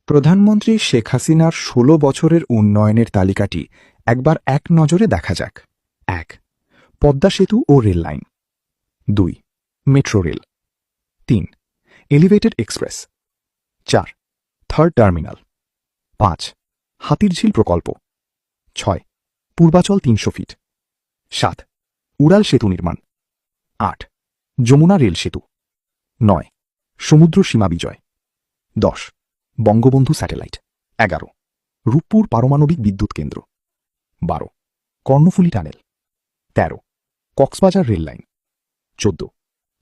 প্রধানমন্ত্রী শেখ হাসিনার ১৬ বছরের উন্নয়নের তালিকাটি একবার এক নজরে দেখা যাক। ১. পদ্মা সেতু ও rail line. ২. Metro rail. ৩. Elevated express. ৪. Third terminal. ৫. Hatirjheel প্রকল্প। ৬. পূর্বাচল ৩০০ ফিট। ৭. উড়াল সেতু নির্মাণ। ৮. যমুনা রেল সেতু। ৯. সমুদ্র সীমা বিজয়। ১০. বঙ্গবন্ধু স্যাটেলাইট। ১১. রূপপুর পারমাণবিক বিদ্যুৎ কেন্দ্র। ১২. Karnaphuli tunnel. ১৩. Cox's Bazar rail line. ১৪.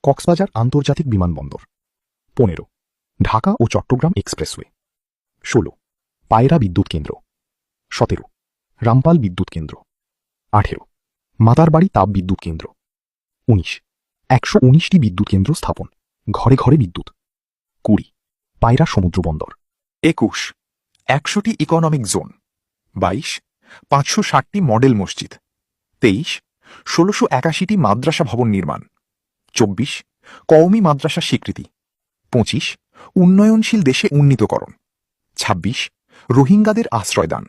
Cox's Bazar আন্তর্জাতিক বিমানবন্দর। ১৫. ঢাকা ও চট্টগ্রাম এক্সপ্রেসওয়ে। ১৬. পায়রা বিদ্যুৎ কেন্দ্র। ১৭. রামপাল বিদ্যুৎ কেন্দ্র। ১৮. মাতারবাড়ি তাপ বিদ্যুৎ কেন্দ্র। ১৯. ১১৯টি বিদ্যুৎ কেন্দ্র স্থাপন, ঘরে ঘরে বিদ্যুৎ। ২০. পায়রা সমুদ্র বন্দর। ২১. ১০০টি ইকোনমিক জোন। ২২. ৫৬০টি মডেল মসজিদ। ২৩. ১৬৮১টি মাদ্রাসা ভবন নির্মাণ। ২৪. কওমি মাদ্রাসা স্বীকৃতি। ২৫. উন্নয়নশীল দেশে উন্নীতকরণ। ২৬. রোহিঙ্গাদের আশ্রয়দান।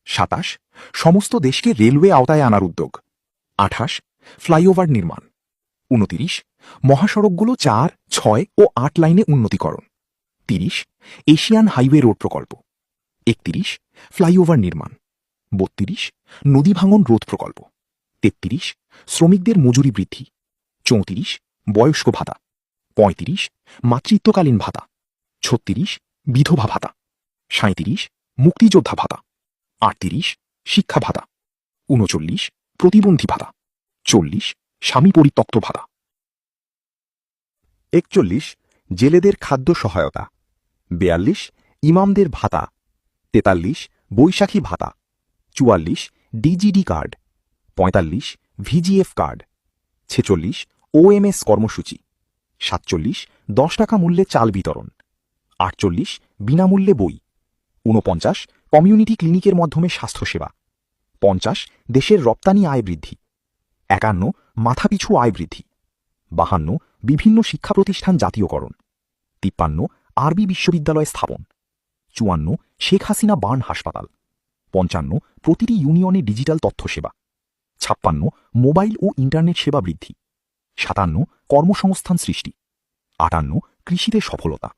২৭. সমস্ত দেশকে রেলওয়ে আওতায় আনার উদ্যোগ। ২৮. ফ্লাইওভার নির্মাণ। ২৯. মহাসড়কগুলো ৪, ৬ ও ৮ লাইনে উন্নতিকরণ। ৩০. এশিয়ান হাইওয়ে রোড প্রকল্প। ৩১. ফ্লাইওভার নির্মাণ। ৩২. নদী ভাঙন রোধ প্রকল্প। ৩৩. শ্রমিকদের মজুরি বৃদ্ধি। ৩৪. বয়স্ক ভাতা। ৩৫. মাতৃত্বকালীন ভাতা। ৩৬. বিধবা ভাতা। ৩৭. মুক্তিযোদ্ধা ভাতা। ৩৮. শিক্ষা ভাতা। ৩৯. প্রতিবন্ধী ভাতা। ৪০. স্বামী পরিত্যক্ত ভাতা। ৪১. জেলেদের খাদ্য সহায়তা। ৪২. ইমামদের ভাতা। ৪৩. বৈশাখী ভাতা। ৪৪. DGD card. ৪৫. VGF card. ৪৬. OMS কর্মসূচি। ৪৭. ১০ টাকা মূল্যে চাল বিতরণ। ৪৮. বিনামূল্যে বই। ৪৯. কমিউনিটি ক্লিনিকের মাধ্যমে স্বাস্থ্যসেবা। ৫০. দেশের রপ্তানি আয় বৃদ্ধি। ৫১. মাথাপিছু আয় বৃদ্ধি। ৫২. বিভিন্ন শিক্ষা প্রতিষ্ঠান জাতীয়করণ। ৫৩. আরবি বিশ্ববিদ্যালয় স্থাপন। ৫৪. শেখ হাসিনা বার্ন হাসপাতাল। ৫৫. প্রতিটি ইউনিয়নে ডিজিটাল তথ্য সেবা। ৫৬. মোবাইল ও ইন্টারনেট সেবা বৃদ্ধি। ৫৭. কর্মসংস্থান সৃষ্টি। ৫৮. কৃষিতে সফলতা।